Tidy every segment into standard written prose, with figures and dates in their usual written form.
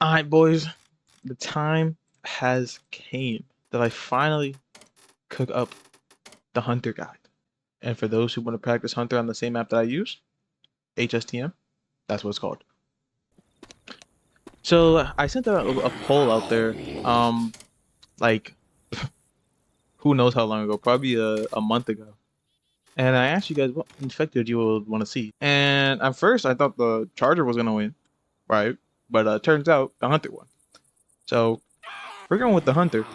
Alright, boys, the time has came that I finally cook up the Hunter guide. And for those who want to practice Hunter on the same map that I use, HSTM, that's what it's called. So I sent a poll out there, like who knows how long ago, probably a month ago. And I asked you guys what infected you would want to see. And at first I thought the Charger was gonna win, right? But turns out the Hunter won. So we're going with the Hunter.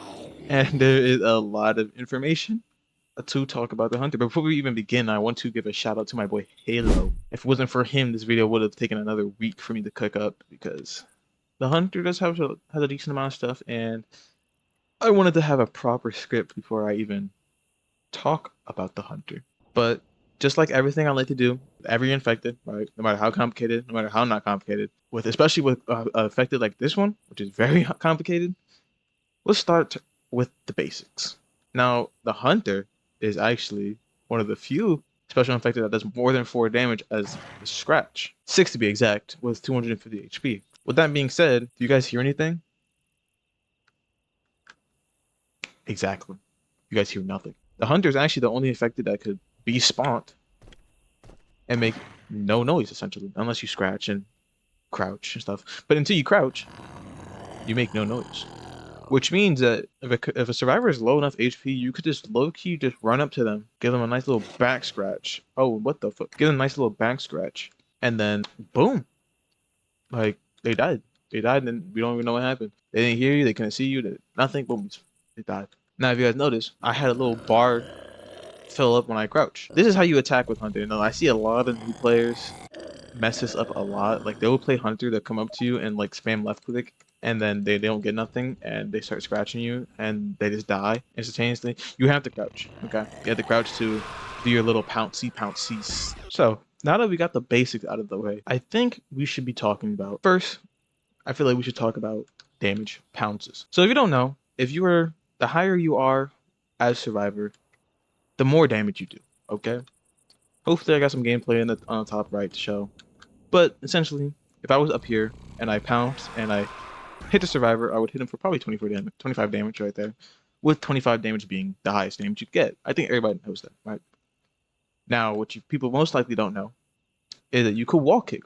And there is a lot of information to talk about the Hunter. But before we even begin, I want to give a shout out to my boy Halo. If it wasn't for him, this video would have taken another week for me to cook up because the Hunter does have has a decent amount of stuff, and I wanted to have a proper script before I even talk about the Hunter. But just like everything I like to do, every infected, right? No matter how complicated, no matter how not complicated, with especially with affected like this one, which is very complicated. Let's start with the basics. Now, the Hunter is actually one of the few special infected that does more than 4 damage as a scratch. 6 to be exact, with 250 HP. With that being said, do you guys hear anything? Exactly. You guys hear nothing. The Hunter is actually the only infected that could be spawned and make no noise, essentially, unless you scratch and crouch and stuff. But until you crouch, you make no noise. Which means that if a survivor is low enough HP, you could just low-key just run up to them, give them a nice little back scratch. Oh, what the fuck? Give them a nice little back scratch. And then, boom. Like, they died. They died and we don't even know what happened. They didn't hear you, they couldn't see you, nothing, boom, they died. Now, if you guys notice, I had a little bar fill up when I crouch. This is how you attack with Hunter. Now, I see a lot of new players mess this up a lot. Like, they will play Hunter, they'll come up to you and, like, spam left click and then they don't get nothing and they start scratching you and they just die instantaneously. You have to crouch, okay? You have to crouch to do your little pounces. So now that we got the basics out of the way, I think we should be talking about first. I feel like we should talk about damage pounces. So if you don't know, if you are the higher you are as survivor, the more damage you do. Okay. Hopefully I got some gameplay on the top right to show. But essentially, if I was up here and I pounced and I hit the survivor, I would hit him for probably 24 damage, 25 damage right there, with 25 damage being the highest damage you'd get. I think everybody knows that, right? Now, what people most likely don't know is that you could wall kick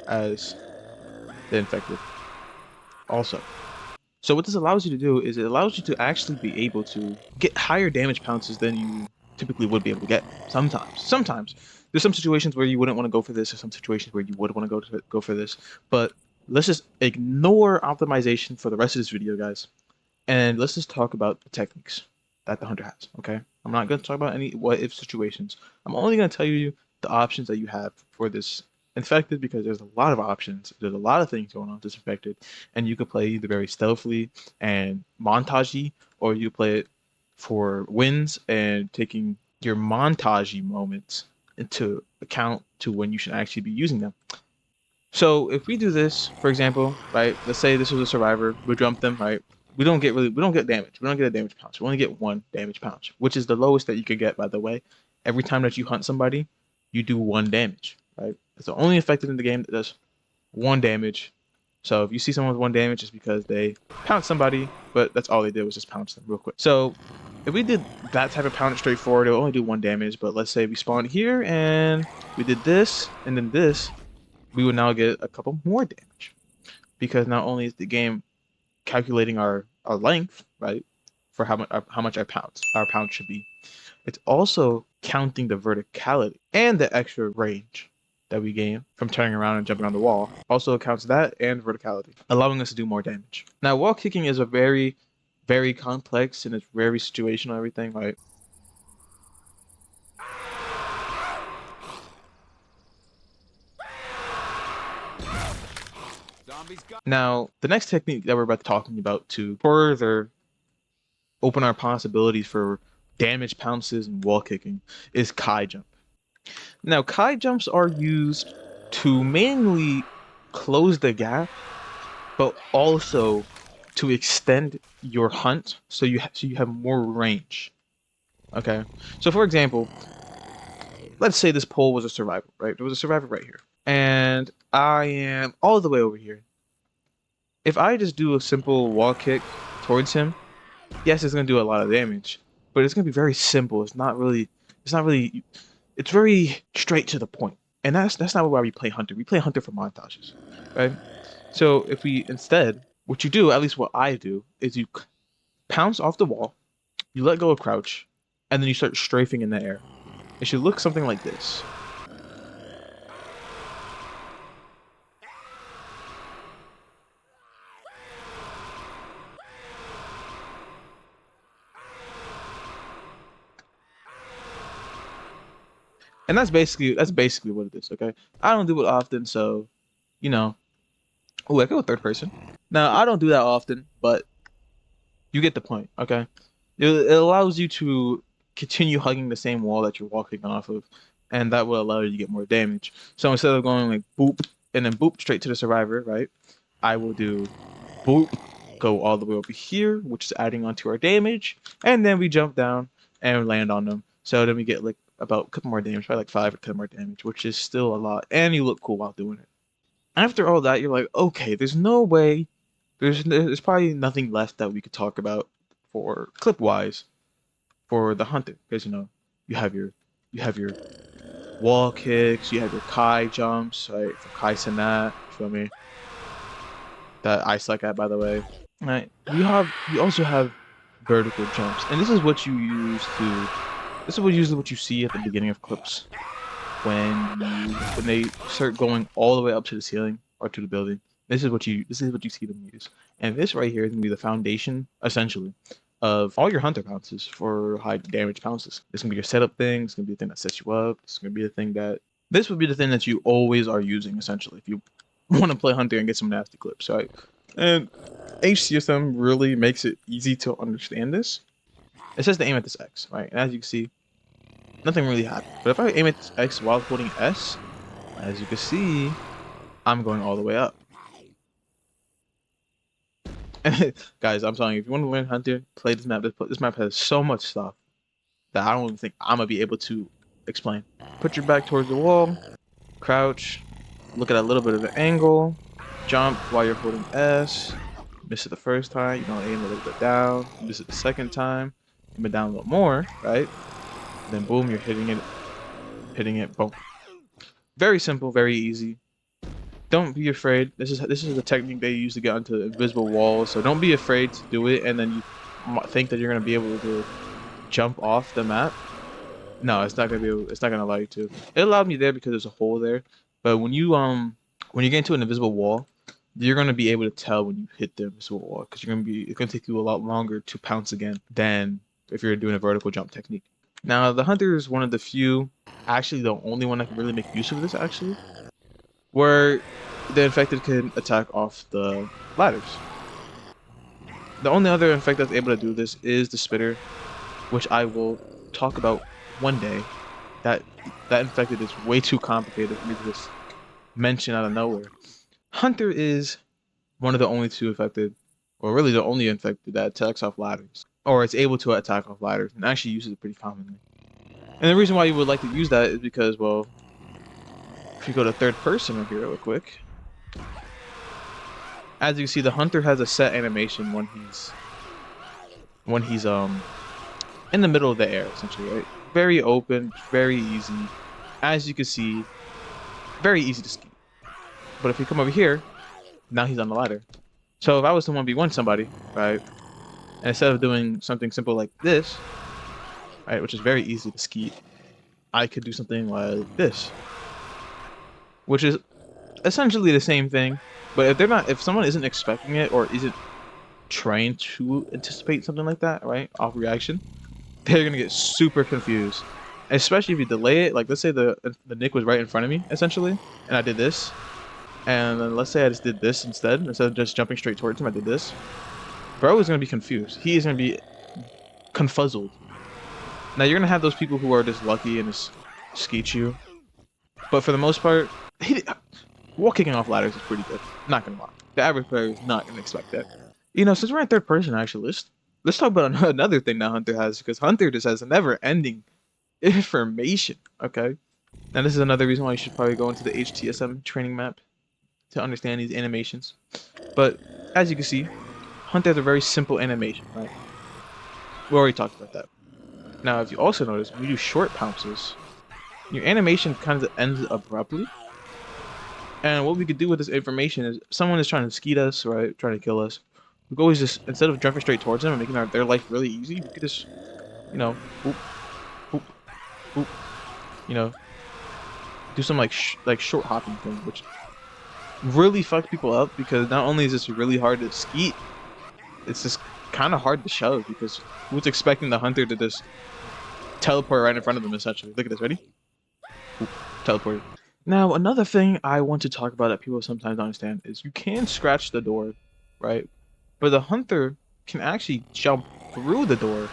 as the infected also. So what this allows you to do is it allows you to actually be able to get higher damage pounces than you typically would be able to get sometimes there's some situations where you wouldn't want to go for this, or some situations where you would want to go for this, but let's just ignore optimization for the rest of this video, guys, and let's just talk about the techniques that the Hunter has. Okay, I'm not going to talk about any what if situations. I'm only going to tell you the options that you have for this infected, because there's a lot of options, there's a lot of things going on with this infected, and you could play either very stealthily and montagey, or you play it for wins and taking your montagey moments into account to when you should actually be using them. So if we do this, for example, right, let's say this was a survivor, we jump them, right? We don't get damage. We don't get a damage pouch. We only get 1 damage pouch, which is the lowest that you could get, by the way. Every time that you hunt somebody, you do 1 damage, right? It's the only infected in the game that does 1 damage. So if you see someone with 1 damage, it's because they pounced somebody, but that's all they did was just pounce them real quick. So if we did that type of pounce straightforward, it'll only do 1 damage. But let's say we spawned here and we did this and then this, we would now get a couple more damage, because not only is the game calculating our length, right, for how much our pounce should be, it's also counting the verticality and the extra range that we gain from turning around and jumping on the wall. Also counts that and verticality, allowing us to do more damage. Now, wall kicking is a very, very complex and it's very situational, everything, right? Now, the next technique that we're about to talking about to further open our possibilities for damage pounces and wall kicking is Kai jump. Now, Kai jumps are used to mainly close the gap, but also to extend your hunt so you have more range. Okay, so for example, let's say this pole was a survivor, right? There was a survivor right here, and I am all the way over here. if I just do a simple wall kick towards him, yes, it's gonna do a lot of damage, but it's gonna be very simple. It's not really, it's very straight to the point. And that's not why we play Hunter. We play Hunter for montages, right? So if we instead, what you do, at least what I do, is you pounce off the wall, you let go of crouch, and then you start strafing in the air. It should look something like this. And that's basically what it is, okay? I don't do it often, so you know. Oh, I go third person. Now I don't do that often, but you get the point, okay? It allows you to continue hugging the same wall that you're walking off of, and that will allow you to get more damage. So instead of going like boop and then boop straight to the survivor, right? I will do boop, go all the way over here, which is adding onto our damage, and then we jump down and land on them. So then we get like about a couple more damage, probably like 5 or 10 more damage, which is still a lot, and you look cool while doing it. After all that, you're like, okay, there's no way, there's probably nothing left that we could talk about for clip wise for the hunter, because you have your you have your wall kicks, you have your Kai jumps, right? For Kai Sanat, feel me? That I suck at, by the way. Right. You also have vertical jumps, and this is what you use to. This is usually what you see at the beginning of clips when they start going all the way up to the ceiling or to the building. This is what you see them use, and this right here is gonna be the foundation essentially of all your hunter pounces for high damage pounces. This is gonna be your setup thing. It's gonna be the thing that sets you up. It's gonna be the thing that this would be the thing that you always are using essentially if you want to play hunter and get some nasty clips, right? And HCSM really makes it easy to understand this. It says to aim at this X, right? And as you can see, nothing really happened. But if I aim at X while holding S, as you can see, I'm going all the way up. Guys, I'm telling you, if you want to learn Hunter, play this map. This map has so much stuff that I don't even think I'm going to be able to explain. Put your back towards the wall, crouch, look at a little bit of an angle, jump while you're holding S, miss it the first time, you don't aim a little bit down, miss it the second time, aim it down a little more, right? Then boom, you're hitting it, boom. Very simple, very easy. Don't be afraid. This is the technique they use to get onto invisible walls. So don't be afraid to do it, and then you think that you're gonna be able to jump off the map. No, it's not gonna be. It's not gonna allow you to. It allowed me there because there's a hole there. But when you get into an invisible wall, you're gonna be able to tell when you hit the invisible wall because it's gonna take you a lot longer to pounce again than if you're doing a vertical jump technique. Now the hunter is one of the few, actually the only one that can really make use of this actually, where the infected can attack off the ladders. The only other infected that's able to do this is the spitter, which I will talk about one day. That infected is way too complicated for me to just mention out of nowhere. Hunter is one of the only two infected, or really the only infected that attacks off ladders, or it's able to attack off ladders, and actually uses it pretty commonly. And the reason why you would like to use that is because, well, if you go to third person right here real quick, as you can see, the hunter has a set animation when he's in the middle of the air, essentially, right? Very open, very easy. As you can see, very easy to ski. But if you come over here, now he's on the ladder. So if I was to 1v1 somebody, right, and instead of doing something simple like this, right, which is very easy to ski, I could do something like this, which is essentially the same thing. But if someone isn't expecting it or isn't trained to anticipate something like that, right, off reaction, they're gonna get super confused. Especially if you delay it. Like let's say the Nick was right in front of me, essentially, and I did this. And then let's say I just did this instead of just jumping straight towards him, I did this. Bro is gonna be confused. He is gonna be confuzzled. Now you're gonna have those people who are just lucky and just skeet you. But for the most part, wall kicking off ladders is pretty good. Not gonna lie. The average player is not gonna expect that. Since we're in third person, actually, let's talk about another thing that Hunter has, because Hunter just has never-ending information. Okay, now this is another reason why you should probably go into the HTSM training map to understand these animations. But as you can see, Hunter has a very simple animation, right? We already talked about that. Now, if you also notice, when you do short pounces, your animation kind of ends abruptly. And what we could do with this information is someone is trying to skeet us, right? Trying to kill us. We could always just, instead of jumping straight towards them and making their life really easy, we could just, boop, boop, boop, you know, do some like short hopping thing, which really fucks people up because not only is this really hard to skeet, it's just kind of hard to shove because who's expecting the hunter to just teleport right in front of them essentially? Look at this, ready? Oop, teleported. Now, another thing I want to talk about that people sometimes don't understand is you can scratch the door, right? But the hunter can actually jump through the door.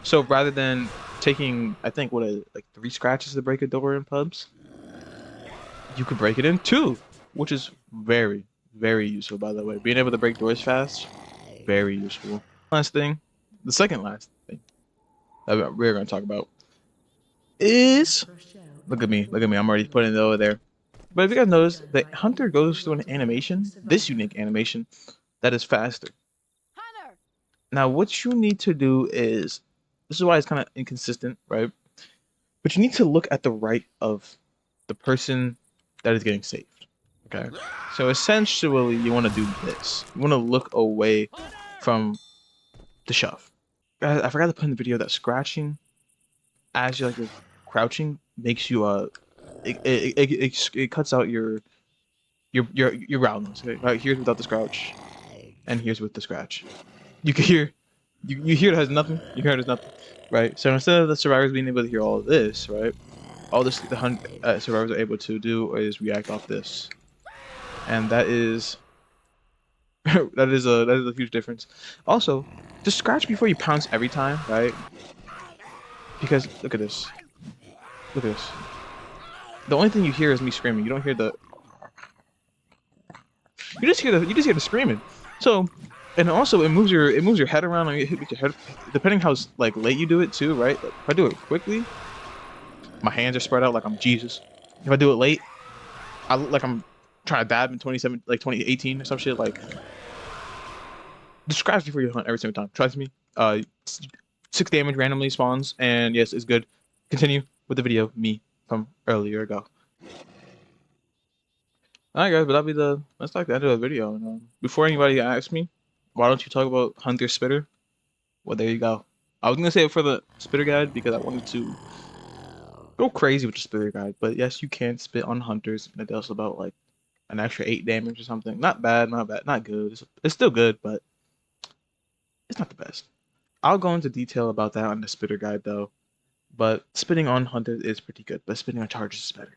So rather than taking, I think, like 3 scratches to break a door in pubs, you could break it in 2, which is very, very useful, by the way. Being able to break doors fast, very useful. Last thing, the second last thing that we're going to talk about is, look at me, I'm already putting it over there. But if you guys notice, the hunter goes through an animation, this unique animation, that is faster. Now, what you need to do is, this is why it's kind of inconsistent, right? But you need to look at the right of the person that is getting saved. Okay. So essentially, you want to do this. You want to look away from the shove. I forgot to put in the video that scratching as you're crouching makes you it cuts out your roundness. Okay? Right, here's without the scratch, and here's with the scratch. You can hear you hear it has nothing. You hear it has nothing. Right. So instead of the survivors being able to hear all of this, right? All this survivors are able to do is react off this, and that is that is a huge difference. Also, just scratch before you pounce every time, right? Because look at this, look at this. The only thing you hear is me screaming. You don't hear the. You just hear the screaming. So, and also it moves your head around and you hit with your head. Depending how like late you do it too, right? Like, if I do it quickly, my hands are spread out like I'm Jesus. If I do it late, I look like I'm trying to dab in 2018 or some shit. Like, just scratch before you hunt every single time. Trust me. 6 damage randomly spawns, and yes, it's good. Continue with the video, me from earlier ago. Alright, guys, but that's like the end of the video. And, before anybody asks me, why don't you talk about Hunter Spitter? Well, there you go. I was gonna say it for the Spitter guide because I wanted to go crazy with the Spitter guide, but yes, you can spit on Hunters, and it does about like an extra 8 damage or something. Not bad, not bad, not good. It's still good, but it's not the best. I'll go into detail about that on the Spitter guide though. But spitting on Hunters is pretty good, but spitting on Chargers is better.